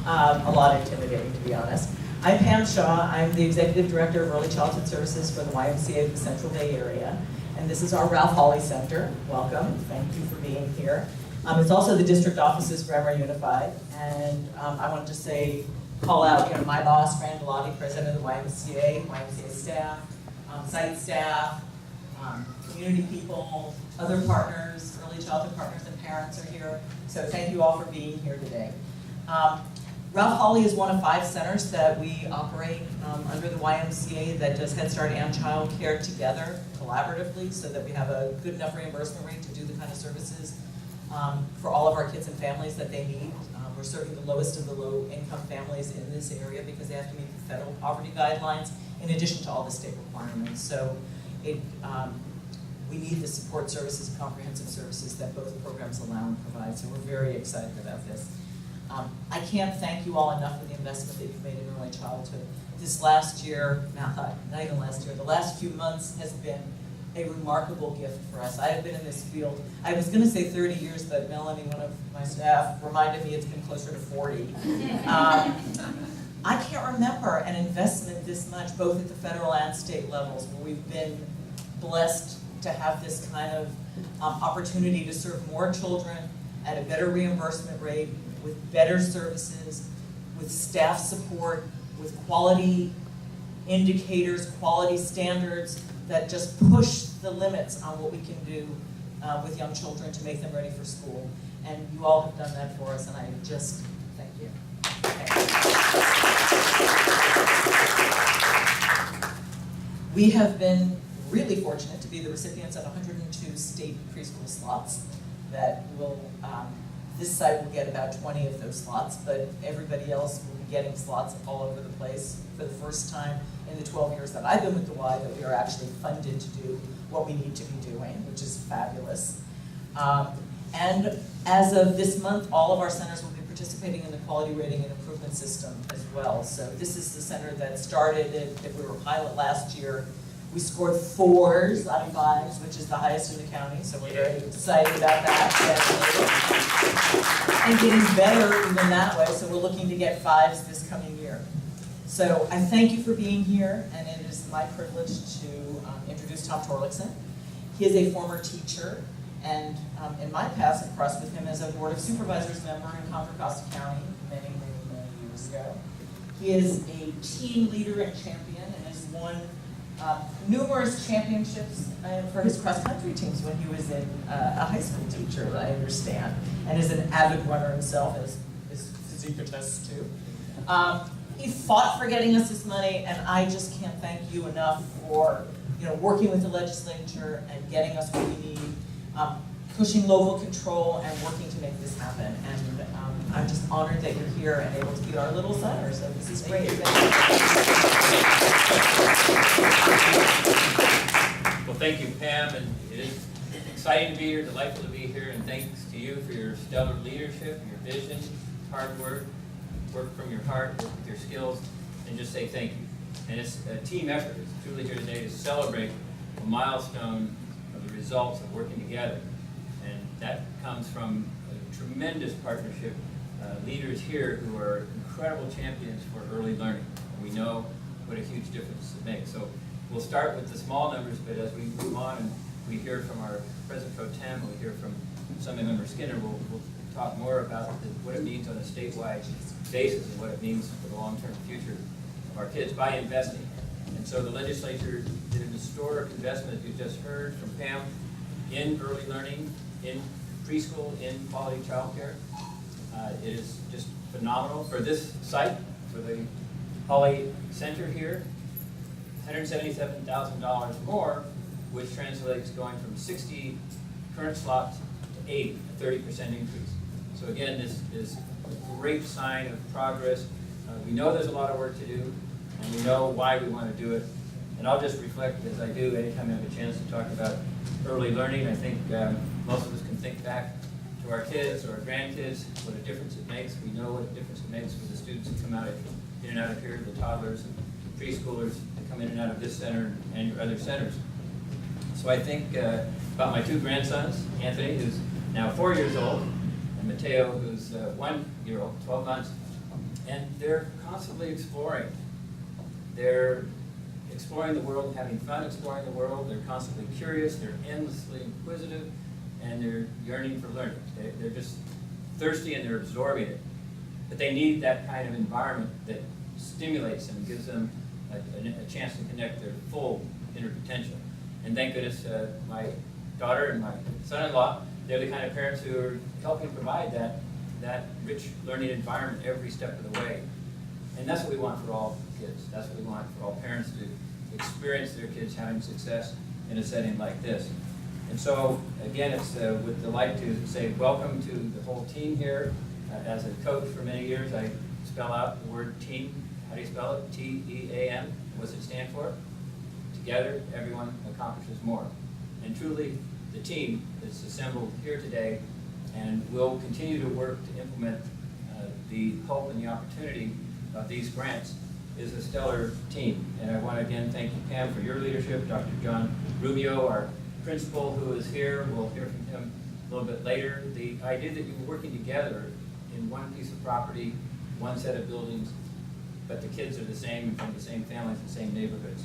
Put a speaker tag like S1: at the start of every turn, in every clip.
S1: a lot intimidating, to be honest. I'm Pam Shaw. I'm the Executive Director of Early Childhood Services for the YMCA of the Central Bay Area. And this is our Ralph Hawley Center. Welcome. Thank you for being here. It's also the district offices for Emory Unified. And I want to just call out, my boss, Fran Bellotti, president of the YMCA, YMCA staff, site staff, community people, other partners, early childhood partners and parents are here. So thank you all for being here today. Ralph Hawley is one of 5 centers that we operate under the YMCA that does Head Start and child care together collaboratively so that we have a good enough reimbursement rate to do the kind of services for all of our kids and families that they need. We're serving the lowest of the low-income families in this area because they have to meet the federal poverty guidelines in addition to all the state requirements. So we need the support services and comprehensive services that both programs allow and provide. So we're very excited about this. I can't thank you all enough for the investment that you've made in early childhood. This last year, not even last year, the last few months has been a remarkable gift for us. I have been in this field, I was going to say 30 years, but Melanie, one of my staff, reminded me it's been closer to 40. I can't remember an investment this much, both at the federal and state levels, where we've been blessed to have this kind of opportunity to serve more children at a better reimbursement rate, with better services, with staff support, with quality indicators, quality standards that just push the limits on what we can do with young children to make them ready for school. And you all have done that for us, and I just thank you. We have been really fortunate to be the recipients of 102 state preschool slots that will, this site will get about 20 of those slots, but everybody else will be getting slots all over the place for the first time in the 12 years that I've been with the Y that we are actually funded to do what we need to be doing, which is fabulous. And as of this month, all of our centers will be participating in the quality rating and improvement system as well. So this is the center that started it. If we were a pilot last year, we scored 4s out of 5s, which is the highest in the county, so we're very excited about that. And getting better even that way, so we're looking to get 5s this coming year. So I thank you for being here, and it is my privilege to introduce Tom Torlickson. He is a former teacher, and in my past, I've crossed with him as a Board of Supervisors member in Contra Costa County many years ago. He is a team leader and champion, and has won numerous championships for his cross-country teams when he was a high school teacher, I understand, and is an avid runner himself, as his physique attests to. He fought for getting us this money, and I just can't thank you enough for working with the legislature and getting us what we need, pushing local control and working to make this happen. And I'm just honored that you're here and able to be our little center, so this is great.
S2: Well, thank you, Pam, and it is exciting to be here, delightful to be here, and thanks to you for your stellar leadership, your vision, hard work from your heart, work with your skills, and just say thank you. And it's a team effort. It's truly here today to celebrate a milestone of the results of working together. And that comes from a tremendous partnership, leaders here who are incredible champions for early learning. And we know what a huge difference it makes. So we'll start with the small numbers, but as we move on and we hear from our President Pro Tem, and we hear from Assemblymember Skinner, we'll talk more about what it means on a statewide basis and what it means for the long-term future of our kids by investing. And so the legislature did an historic investment, as you just heard from Pam, in early learning, in preschool, in quality childcare. It is just phenomenal for this site, for the Hawley Center here. $177,000 more, which translates going from 60 current slots to 80, a 30% increase. So again, this is a great sign of progress. We know there's a lot of work to do, and we know why we want to do it. And I'll just reflect, as I do anytime I have a chance to talk about early learning. I think most of us can think back to our kids or our grandkids, what a difference it makes. We know what a difference it makes for the students who come in and out of here, the toddlers and preschoolers that come in and out of this center and your other centers. So I think about my 2 grandsons, Anthony, who's now 4 years old, and Mateo, who's 1 year old, 12 months. And they're constantly exploring. They're exploring the world, having fun exploring the world. They're constantly curious, they're endlessly inquisitive, and they're yearning for learning. They're just thirsty and they're absorbing it. But they need that kind of environment that stimulates them, gives them a chance to connect their full inner potential. And thank goodness my daughter and my son-in-law, they're the kind of parents who are helping provide that rich learning environment every step of the way. And that's what we want for all kids. That's what we want for all parents to experience their kids having success in a setting like this. And so, again, it's with delight to say welcome to the whole team here. As a coach for many years, I spell out the word team. How do you spell it? T-E-A-M. What's it stand for? Together, everyone accomplishes more. And truly, the team that's assembled here today and will continue to work to implement the hope and the opportunity of these grants is a stellar team. And I want to again thank you, Pam, for your leadership. Dr. John Rubio, our principal, who is here, we'll hear from him a little bit later. The idea that you were working together in one piece of property, one set of buildings, but the kids are the same, from the same families, the same neighborhoods.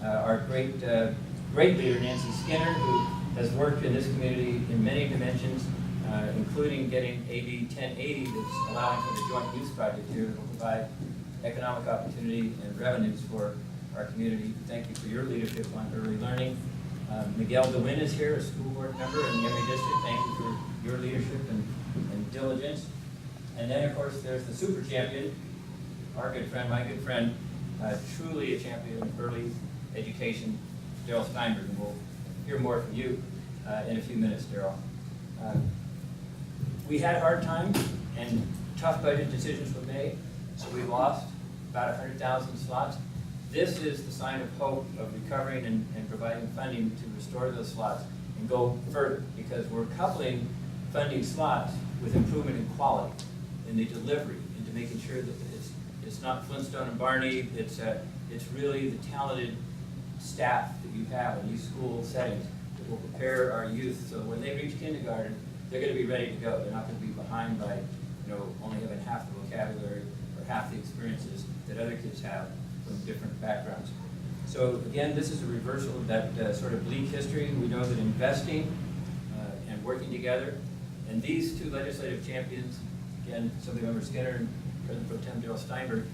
S2: Our great leader, Nancy Skinner, who has worked in this community in many dimensions, including getting AB 1080 that's allowing for the Joint Use Project here that will provide economic opportunity and revenues for our community. Thank you for your leadership on early learning. Miguel DeWin is here, a school board member in the Emory District. Thank you for your leadership and diligence. And then, of course, there's the super champion, our good friend, my good friend, truly a champion of early education, Daryl Steinberg. And we'll hear more from you in a few minutes, Daryl. We had a hard time, and tough budget decisions were made, so we lost about 100,000 slots. This is the sign of hope of recovering and providing funding to restore those slots and go further, because we're coupling funding slots with improvement in quality, in the delivery, into making sure that it's not Flintstone and Barney, it's really the talented staff that you have in these school settings that will prepare our youth so when they reach kindergarten, they're going to be ready to go. They're not going to be behind by only having half the vocabulary or half the experiences that other kids have from different backgrounds. So again, this is a reversal of that sort of bleak history. We know that investing and working together, and these two legislative champions, again, Assemblymember Skinner and President Pro Tem Daryl Steinberg,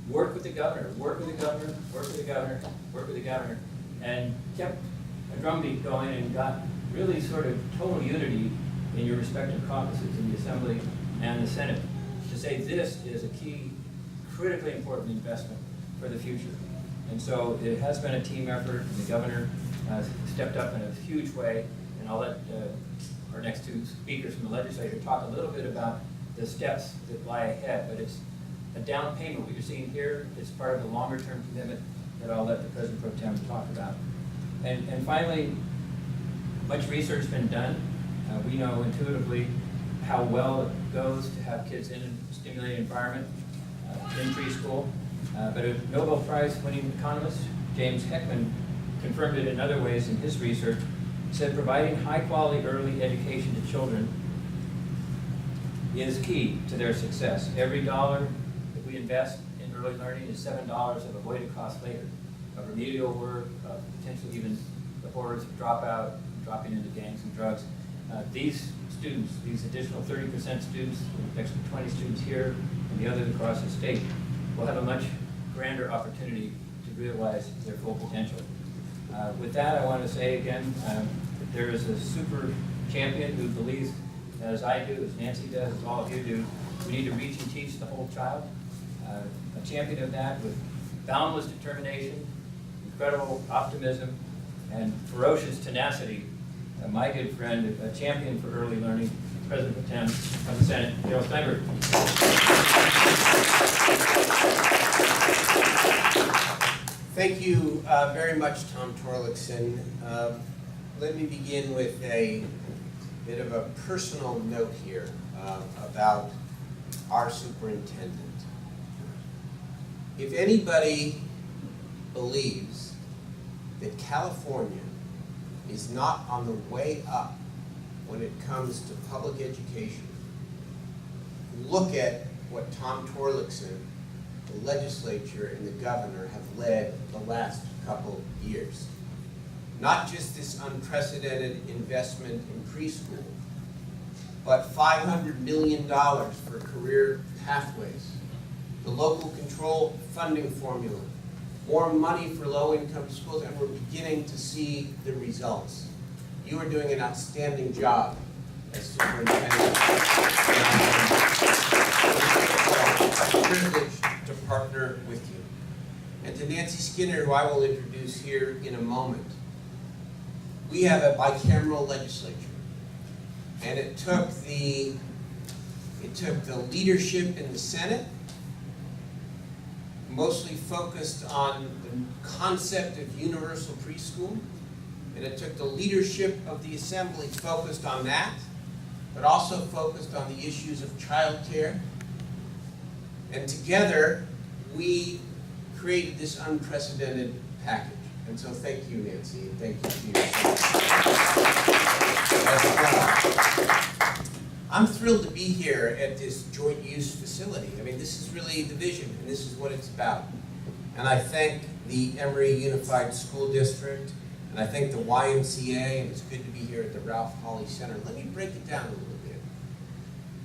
S2: work with the governor, work with the governor, work with the governor, work with the governor, and kept a drumbeat going and got really sort of total unity in your respective caucuses in the Assembly and the Senate to say this is a key, critically important investment for the future. And so it has been a team effort, and the governor stepped up in a huge way, and I'll let our next two speakers from the legislature talk a little bit about the steps that lie ahead, but it's a down payment. What you're seeing here is part of the longer term commitment that I'll let the President Pro Tem talk about. And finally, much research has been done. We know intuitively how well it goes to have kids in a stimulating environment in preschool. But a Nobel Prize winning economist, James Heckman, confirmed it in other ways in his research. He said providing high quality early education to children is key to their success. Every dollar that we invest in early learning is $7 of avoided cost later, of remedial work, of potentially even the horrors of dropout, dropping into gangs and drugs. These students, these additional 30% students, extra 20 students here and the others across the state, will have a much grander opportunity to realize their full potential. With that, I want to say again, that there is a super champion who believes, as I do, as Nancy does, as all of you do, we need to reach and teach the whole child. A champion of that with boundless determination, incredible optimism, and ferocious tenacity. My good friend, a champion for early learning, President Pro Tem of the Senate, Daryl Steinberg.
S3: Thank you very much, Tom Torlakson. Let me begin with a bit of a personal note here about our superintendent. If anybody believes that California is not on the way up when it comes to public education, look at what Tom Torlakson, the legislature, and the governor have led the last couple years. Not just this unprecedented investment in preschool, but $500 million for career pathways, the local control funding formula, more money for low-income schools, and we're beginning to see the results. You are doing an outstanding job as superintendent. It's a privilege to partner with you. And to Nancy Skinner, who I will introduce here in a moment, we have a bicameral legislature. And it took the leadership in the Senate, mostly focused on the concept of universal preschool, and it took the leadership of the Assembly focused on that, but also focused on the issues of childcare. And together, we created this unprecedented package. And so thank you, Nancy, and thank you to you. I'm thrilled to be here at this joint use facility. I mean, this is really the vision, and this is what it's about. And I thank the Emory Unified School District, and I thank the YMCA, and it's good to be here at the Ralph Hawley Center. Let me break it down a little bit.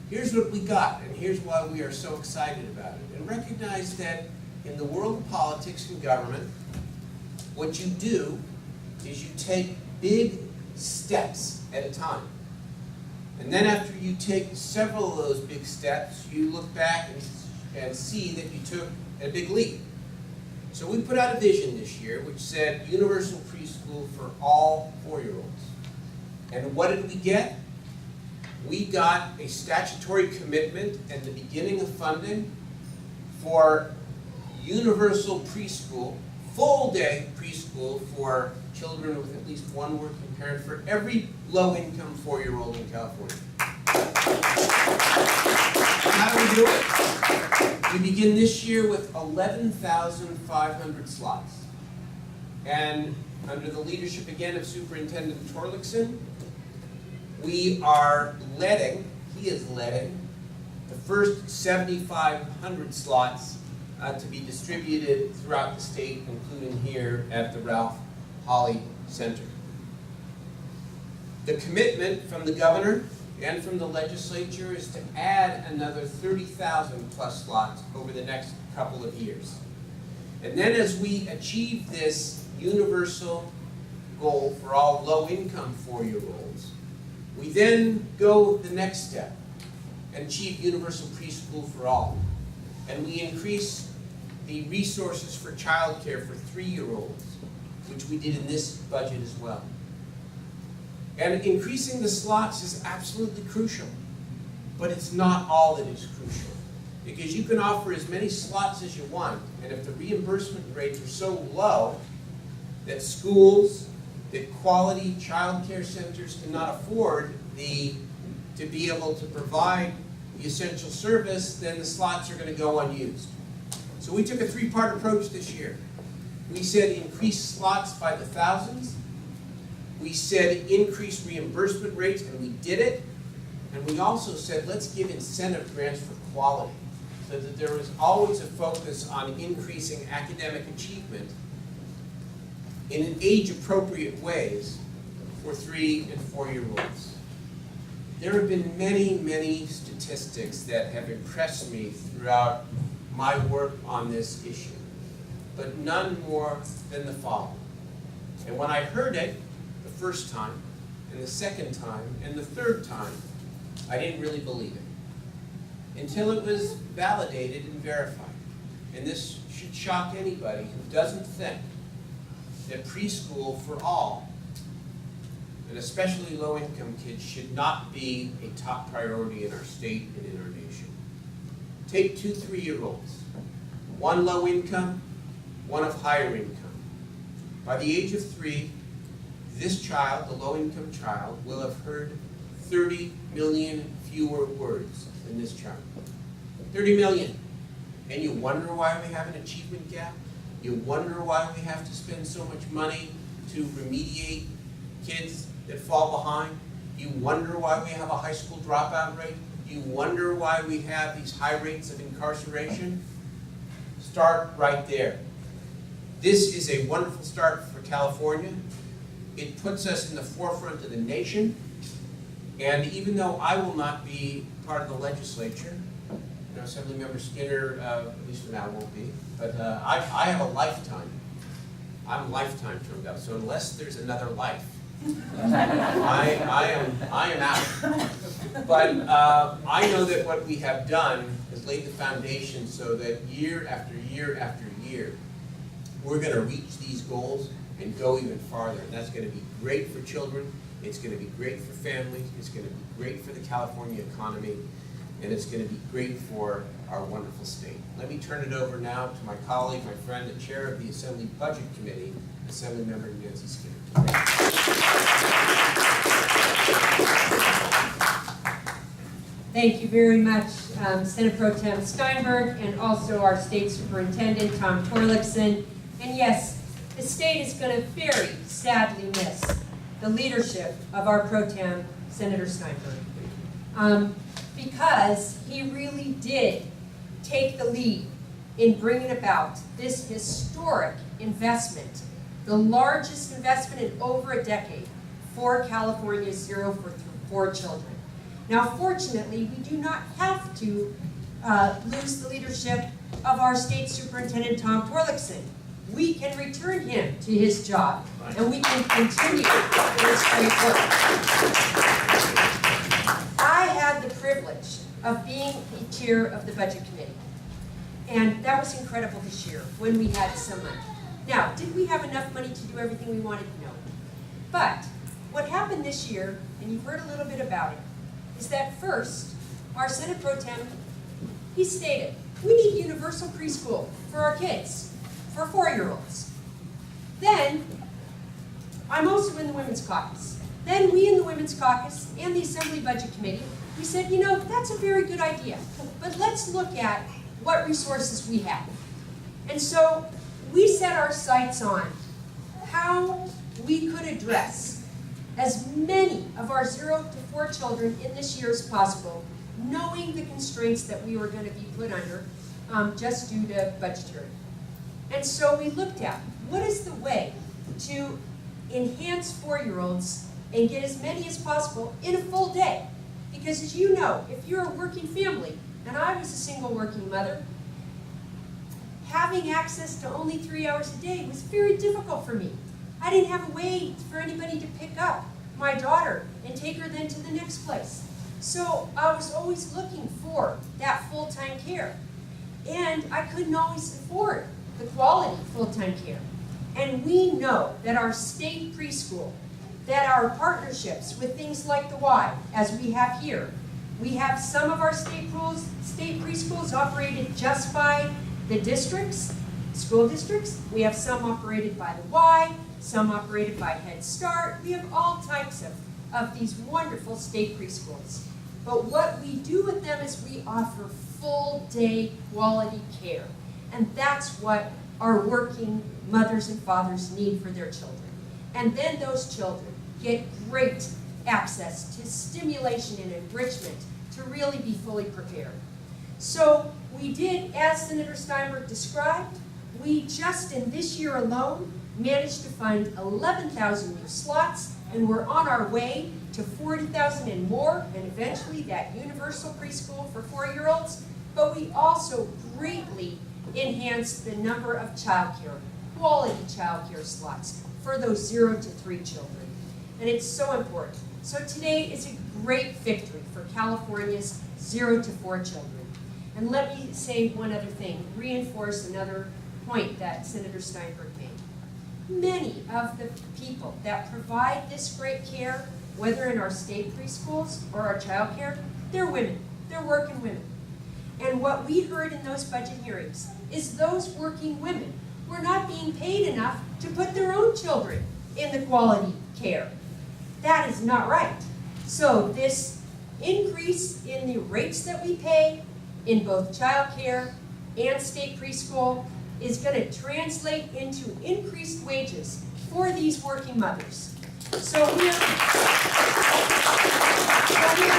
S3: Here's what we got, and here's why we are so excited about it. And recognize that in the world of politics and government, what you do is you take big steps at a time. And then after you take several of those big steps, you look back and see that you took a big leap. So we put out a vision this year which said universal preschool for all 4-year-olds. And what did we get? We got a statutory commitment and the beginning of funding for universal preschool, full-day preschool for children with at least one working parent for every low-income 4-year-old in California. How do we do it? We begin this year with 11,500 slots. And under the leadership again of Superintendent Torlakson, we are he is letting the first 7,500 slots to be distributed throughout the state, including here at the Ralph Hawley Center. The commitment from the governor and from the legislature is to add another 30,000 plus slots over the next couple of years. And then as we achieve this universal goal for all low-income 4-year-olds, we then go the next step and achieve universal preschool for all. And we increase the resources for childcare for 3-year-olds, which we did in this budget as well. And increasing the slots is absolutely crucial, but it's not all that is crucial. Because you can offer as many slots as you want, and if the reimbursement rates are so low that schools, that quality child care centers cannot afford to be able to provide the essential service, then the slots are going to go unused. So we took a 3-part approach this year. We said increase slots by the thousands. We said increase reimbursement rates, and we did it. And we also said let's give incentive grants for quality, so that there is always a focus on increasing academic achievement in age-appropriate ways for 3- and 4-year-olds. There have been many, many statistics that have impressed me throughout my work on this issue, but none more than the following. And when I heard it the first time, and the second time, and the third time, I didn't really believe it, until it was validated and verified. And this should shock anybody who doesn't think that preschool for all, and especially low-income kids, should not be a top priority in our state and in our nation. Take 2 3-year-olds, one low income, one of higher income. By the age of 3, this child, the low-income child, will have heard 30 million fewer words than this child. 30 million. And you wonder why we have an achievement gap? You wonder why we have to spend so much money to remediate kids that fall behind? You wonder why we have a high school dropout rate? you wonder why we have these high rates of incarceration? Start right there. This is a wonderful start for California. It puts us in the forefront of the nation. And even though I will not be part of the legislature, you know, Assemblymember Skinner, at least for now, won't be, but I have a lifetime. I'm lifetime termed out, so unless there's another life, I am out. But I know that what we have done has laid the foundation so that year after year after year, we're going to reach these goals and go even farther. And that's going to be great for children. It's going to be great for families. It's going to be great for the California economy. And it's going to be great for our wonderful state. Let me turn it over now to my colleague, my friend, the chair of the Assembly Budget Committee, Assemblymember Nancy Skinner.
S4: Thank you very much, Senate Pro Tem Steinberg, and also our State Superintendent, Tom Torlakson. And yes, the state is going to very sadly miss the leadership of our Pro Tem, Senator Steinberg, because he really did take the lead in bringing about this historic investment, the largest investment in over a decade for California's 0 for 4 children. Now, fortunately, we do not have to lose the leadership of our State Superintendent, Tom Torlakson. We can return him to his job, and we can continue this great work. I had the privilege of being the chair of the Budget Committee, and that was incredible this year when we had some money. Now, did we have enough money to do everything we wanted? No. But what happened this year, and you've heard a little bit about it, is that first, our Senate Pro Tem, he stated, we need universal preschool for our kids, for 4-year-olds. Then, I'm also in the Women's Caucus. Then we in the Women's Caucus and the Assembly Budget Committee, we said, you know, that's a very good idea, but let's look at what resources we have. And so we set our sights on how we could address as many of our 0 to 4 children in this year as possible, knowing the constraints that we were going to be put under just due to budgetary. And so we looked at what is the way to enhance 4-year-olds and get as many as possible in a full day. Because as you know, if you're a working family, and I was a single working mother, having access to only 3 hours a day was very difficult for me. I didn't have a way for anybody to pick up my daughter and take her then to the next place. So I was always looking for that full-time care. And I couldn't always afford the quality full-time care. And we know that our state preschool, that our partnerships with things like the Y, as we have here, we have some of our state preschools operated just by the districts, school districts. We have some operated by the Y, some operated by Head Start. We have all types of these wonderful state preschools. But what we do with them is we offer full day quality care. And that's what our working mothers and fathers need for their children. And then those children get great access to stimulation and enrichment to really be fully prepared. So we did, as Senator Steinberg described, we just in this year alone managed to fund 11,000 new slots, and we're on our way to 40,000 and more, and eventually that universal preschool for 4-year-olds. But we also greatly enhanced the number of childcare, quality childcare slots for those 0 to 3 children. And it's so important. So today is a great victory for California's 0 to 4 children. And let me say one other thing, reinforce another point that Senator Steinberg made. Many of the people that provide this great care, whether in our state preschools or our child care, they're women. They're working women. And what we heard in those budget hearings is those working women were not being paid enough to put their own children in the quality care. That is not right. So this increase in the rates that we pay in both child care and state preschool is going to translate into increased wages for these working mothers. So we're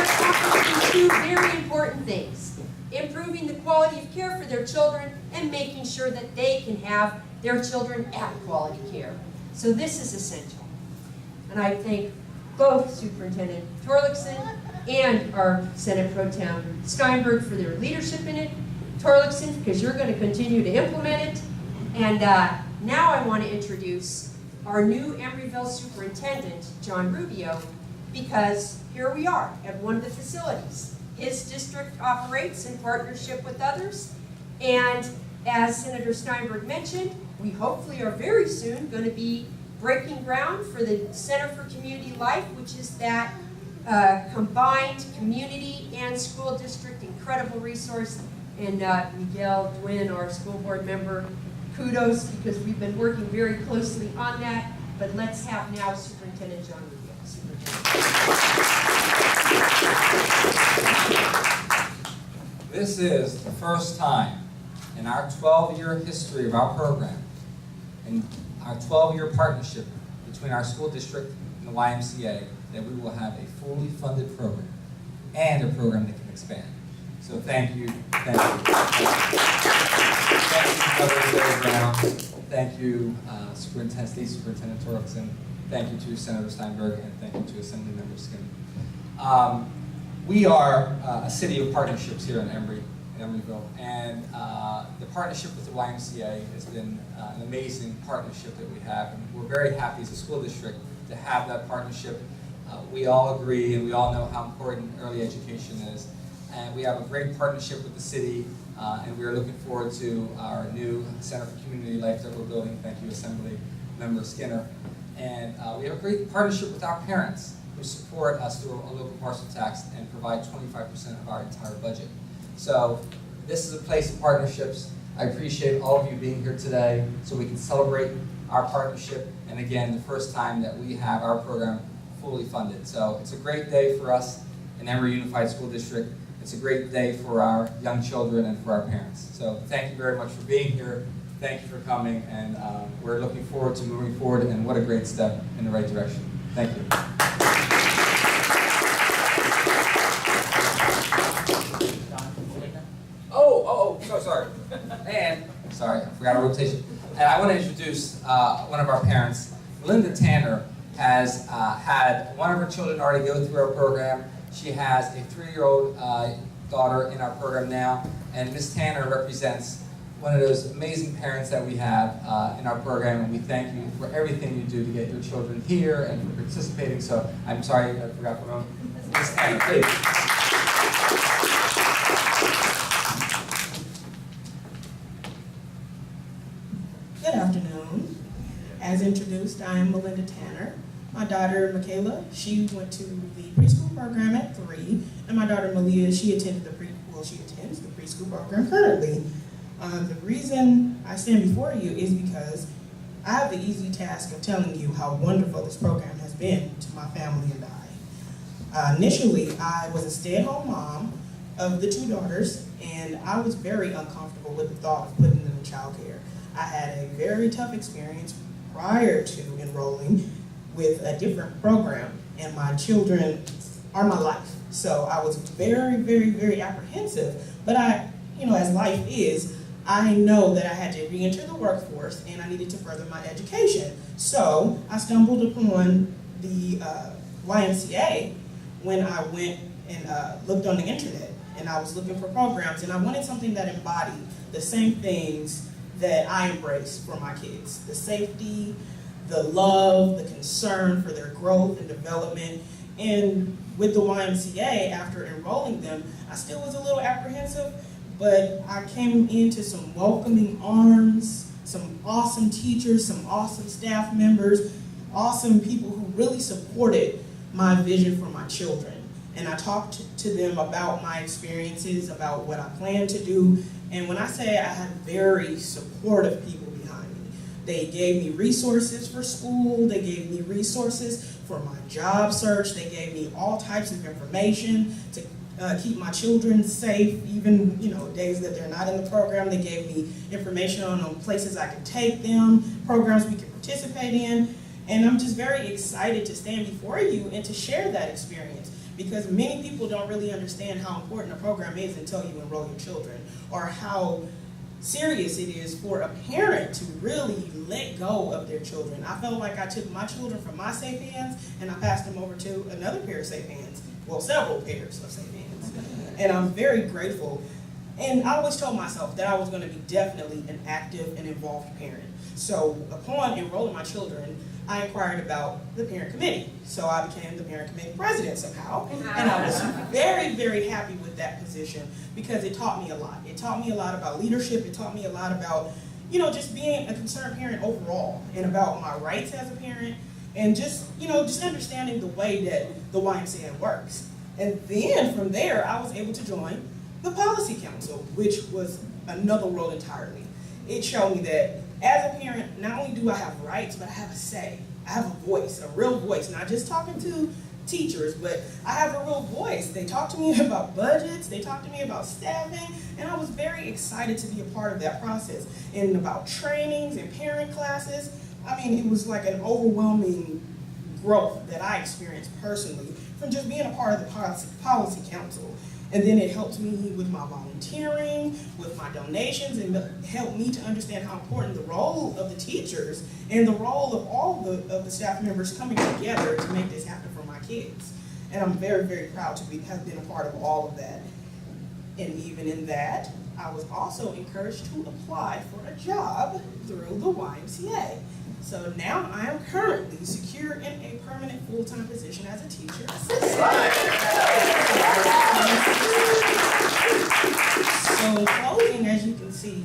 S4: accomplishing two very important things: improving the quality of care for their children and making sure that they can have their children at quality care. So this is essential. And I thank both Superintendent Torlakson and our Senate Pro Tem Steinberg for their leadership in it. Torlakson, because you're going to continue to implement it. And now I want to introduce our new Emeryville Superintendent, John Rubio, because here we are at one of the facilities. His district operates in partnership with others, and as Senator Steinberg mentioned, we hopefully are very soon going to be breaking ground for the Center for Community Life, which is that combined community and school district incredible resource. And Miguel Dwin, our school board member, kudos, because we've been working very closely on that. But let's have now Superintendent John Rubio.
S5: This is the first time in our 12-year history of our program, and our 12-year partnership between our school district and the YMCA, that we will have a fully funded program and a program that can expand. So thank you, thank you. Thank you, Governor Larry Brown. Thank you, State Superintendent Torlakson. Thank you to Senator Steinberg, and thank you to Assemblymember Skinner. We are a city of partnerships here in Emeryville, and the partnership with the YMCA has been an amazing partnership that we have, and we're very happy as a school district to have that partnership. We all agree, and we all know how important early education is, and we have a great partnership with the city, and we are looking forward to our new Center for Community Life that we're building. Thank you, Assemblymember Skinner. And we have a great partnership with our parents, who support us through a local parcel tax and provide 25% of our entire budget. So this is a place of partnerships. I appreciate all of you being here today so we can celebrate our partnership, and again, the first time that we have our program fully funded. So it's a great day for us in Emory Unified School District. It's a great day for our young children and for our parents. So thank you very much for being here. Thank you for coming, and we're looking forward to moving forward, and what a great step in the right direction. Thank you. So sorry. And, sorry, I forgot our rotation. And I want to introduce one of our parents. Linda Tanner has had one of her children already go through our program. She has a 3-year-old daughter in our program now, and Ms. Tanner represents one of those amazing parents that we have in our program, and we thank you for everything you do to get your children here and for participating. So I'm sorry, I forgot to promote. Ms. Tanner, please.
S6: Good afternoon. As introduced, I am Melinda Tanner. My daughter, Michaela, she went to the preschool program at 3, and my daughter, Malia, she attends the preschool program currently. The reason I stand before you is because I have the easy task of telling you how wonderful this program has been to my family and I. Initially, I was a stay-at-home mom of the 2 daughters, and I was very uncomfortable with the thought of putting them in childcare. I had a very tough experience prior to enrolling with a different program, and my children are my life. So I was very, very, very apprehensive, but as life is, I know that I had to re-enter the workforce and I needed to further my education. So I stumbled upon the YMCA when I went and looked on the internet, and I was looking for programs, and I wanted something that embodied the same things that I embrace for my kids: the safety, the love, the concern for their growth and development. And with the YMCA, after enrolling them, I still was a little apprehensive, but I came into some welcoming arms, some awesome teachers, some awesome staff members, awesome people who really supported my vision for my children. And I talked to them about my experiences, about what I plan to do. And when I say I had very supportive people behind me, they gave me resources for school, they gave me resources for my job search, they gave me all types of information to keep my children safe, even days that they're not in the program. They gave me information on places I could take them, programs we could participate in. And I'm just very excited to stand before you and to share that experience, because many people don't really understand how important a program is until you enroll your children, or how serious it is for a parent to really let go of their children. I felt like I took my children from my safe hands and I passed them over to another pair of safe hands, well, several pairs of safe hands. And I'm very grateful. And I always told myself that I was going to be definitely an active and involved parent. So upon enrolling my children, I inquired about the parent committee. So I became the parent committee president somehow. And I was very, very happy with that position because it taught me a lot. It taught me a lot about leadership. It taught me a lot about, just being a concerned parent overall, and about my rights as a parent, and just understanding the way that the YMCA works. And then from there, I was able to join the policy council, which was another world entirely. It showed me that as a parent, not only do I have rights, but I have a say. I have a voice, a real voice, not just talking to teachers, but I have a real voice. They talk to me about budgets, they talk to me about staffing, and I was very excited to be a part of that process. And about trainings and parent classes, it was like an overwhelming growth that I experienced personally from just being a part of the policy council. And then it helped me with my volunteering, with my donations, and helped me to understand how important the role of the teachers and the role of all of the staff members coming together to make this happen for my kids. And I'm very, very proud to have been a part of all of that. And even in that, I was also encouraged to apply for a job through the YMCA. So now I am currently secure in a permanent full-time position as a teacher assistant. So in closing, as you can see,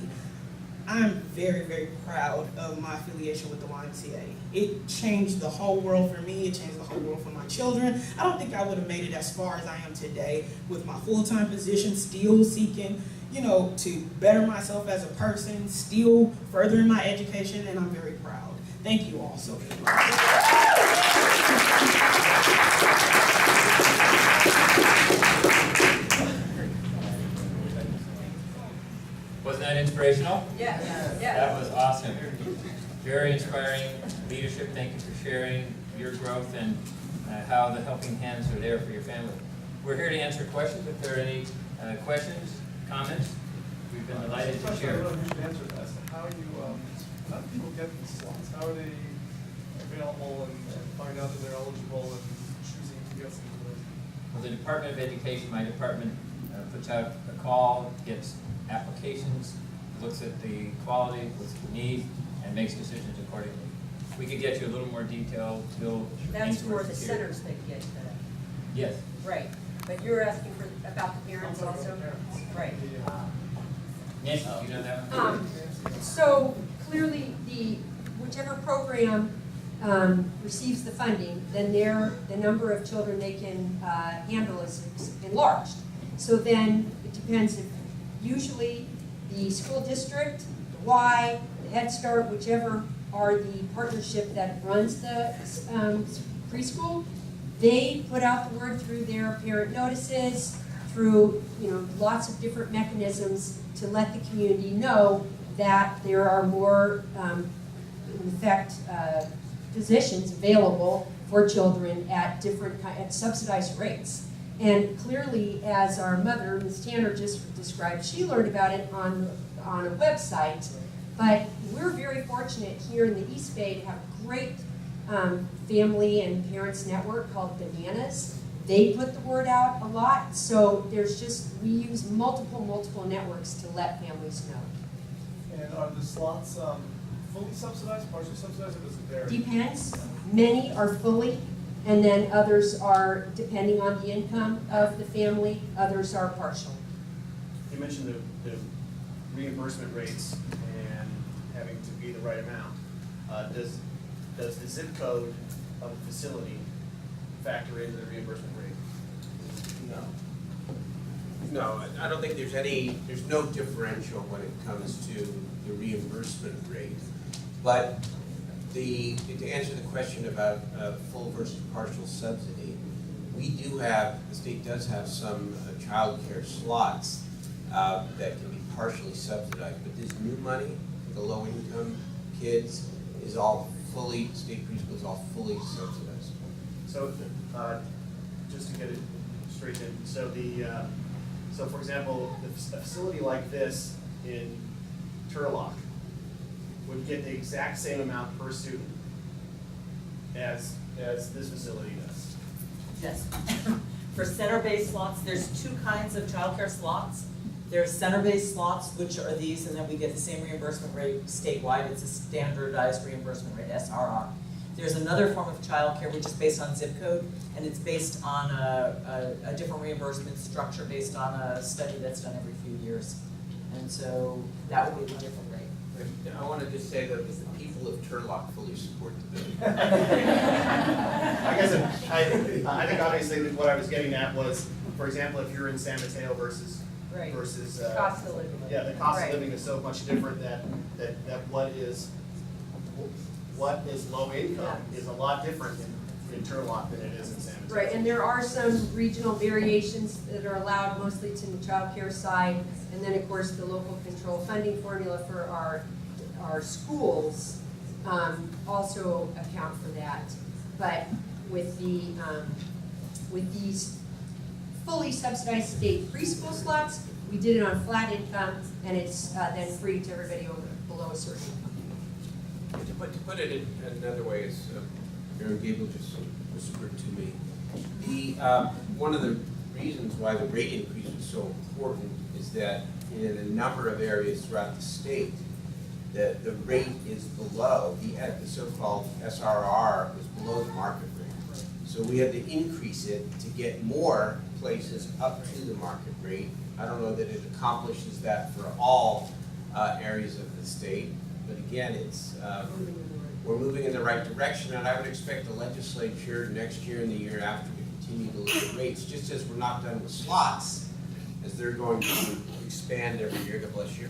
S6: I'm very, very proud of my affiliation with the YMCA. It changed the whole world for me. It changed the whole world for my children. I don't think I would have made it as far as I am today with my full-time position, still seeking, to better myself as a person, still furthering my education, and I'm very proud. Thank you all so very much.
S2: Wasn't that inspirational?
S4: Yeah.
S2: That was awesome. Very inspiring leadership. Thank you for sharing your growth and how the helping hands are there for your family. We're here to answer questions. If there are any questions, comments, we've been delighted to share.
S7: I don't know who should answer this. How do people get these slots? How are they available and find out that they're eligible and choosing to get some of those?
S2: Well, the Department of Education, my department, puts out a call, gets applications, looks at the quality, looks at the need, and makes decisions accordingly. We could get you a little more detail.
S4: That's for the centers that get that.
S2: Yes.
S4: Right, but you're asking about the parents also? Right.
S2: Nancy, you know that one?
S4: So clearly, whichever program receives the funding, then the number of children they can handle is enlarged. So then it depends if usually the school district, the Y, the Head Start, whichever are the partnership that runs the preschool, they put out the word through their parent notices, through lots of different mechanisms to let the community know that there are more, in effect, positions available for children at at subsidized rates. And clearly, as our mother, Ms. Tanner, just described, she learned about it on a website. But we're very fortunate here in the East Bay to have a great family and parents network called Bananas. They put the word out a lot, so we use multiple networks to let families know.
S7: And are the slots fully subsidized, partially subsidized, or does it vary?
S4: Depends. Many are fully, and then others are, depending on the income of the family, others are partial.
S8: You mentioned the reimbursement rates and having to be the right amount. Does the zip code of the facility factor into the reimbursement rate?
S3: No, I don't think there's no differential when it comes to the reimbursement rate. But to answer the question about full versus partial subsidy, the state does have some child care slots that can be partially subsidized, but there's new money for the low-income kids, is all fully, state preschool is all fully subsidized.
S8: So, just to get it straight in, so so for example, a facility like this in Turlock would get the exact same amount per student as this facility does.
S1: Yes. For center-based slots, there's two kinds of childcare slots. There's center-based slots, which are these, and then we get the same reimbursement rate statewide. It's a standardized reimbursement rate, SRR. There's another form of childcare which is based on zip code, and it's based on a different reimbursement structure based on a study that's done every few years. And so that would be a wonderful rate.
S3: I want to just say that the people of Turlock fully support the bill.
S8: I guess I think obviously what I was getting at was, for example, if you're in San Mateo versus
S4: Right.
S8: versus
S4: Cost of living.
S8: yeah, the cost
S4: Right.
S8: of living is so much different that what is low income
S4: Yeah.
S8: is a lot different in Turlock than it is in San Mateo.
S4: Right, and there are some regional variations that are allowed mostly to the child care side. And then, of course, the local control funding formula for our schools also account for that. But with these fully subsidized state preschool slots, we did it on flat income, and it's then free to everybody over below a certain income.
S3: To put it in another way, as Mayor Gable just whispered to me, one of the reasons why the rate increase is so important is that in a number of areas throughout the state, the rate is below, the so-called SRR was below the market rate. So we had to increase it to get more places up to the market rate. I don't know that it accomplishes that for all areas of the state, but again, we're moving in the right direction, and I would expect the legislature next year and the year after to continue to look at rates, just as we're not done with slots, as they're going to expand every year, God bless you,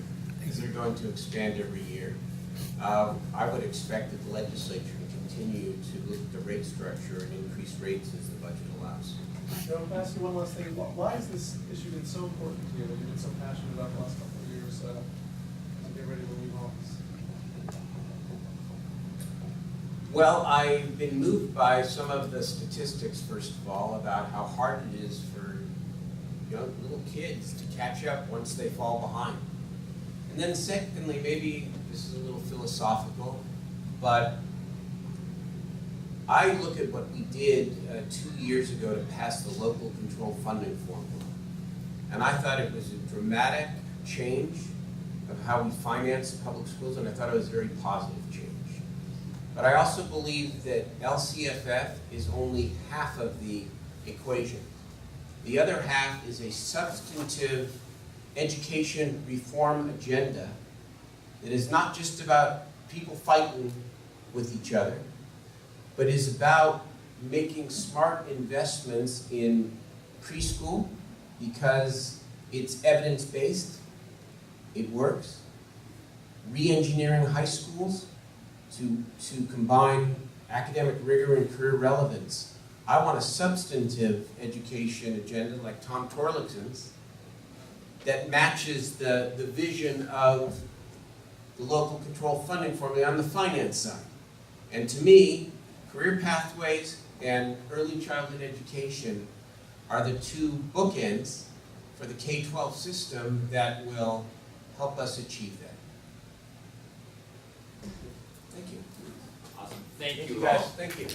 S3: as they're going to expand every year. I would expect that the legislature to continue to look at the rate structure and increase rates as the budget allows.
S7: Joe, can I ask you one last thing? Why has this issue been so important to you, that you've been so passionate about the last couple of years to get ready to leave office?
S3: Well, I've been moved by some of the statistics, first of all, about how hard it is for young little kids to catch up once they fall behind. And then secondly, maybe this is a little philosophical, but I look at what we did 2 years ago to pass the local control funding formula. And I thought it was a dramatic change of how we finance public schools, and I thought it was a very positive change. But I also believe that LCFF is only half of the equation. The other half is a substantive education reform agenda that is not just about people fighting with each other, but is about making smart investments in preschool because it's evidence-based, it works, re-engineering high schools to combine academic rigor and career relevance. I want a substantive education agenda like Tom Torlickson's that matches the vision of the local control funding formula on the finance side. And to me, career pathways and early childhood education are the two bookends for the K-12 system that will help us achieve that. Thank you.
S2: Awesome. Thank you
S3: guys.
S2: all.
S3: Thank you.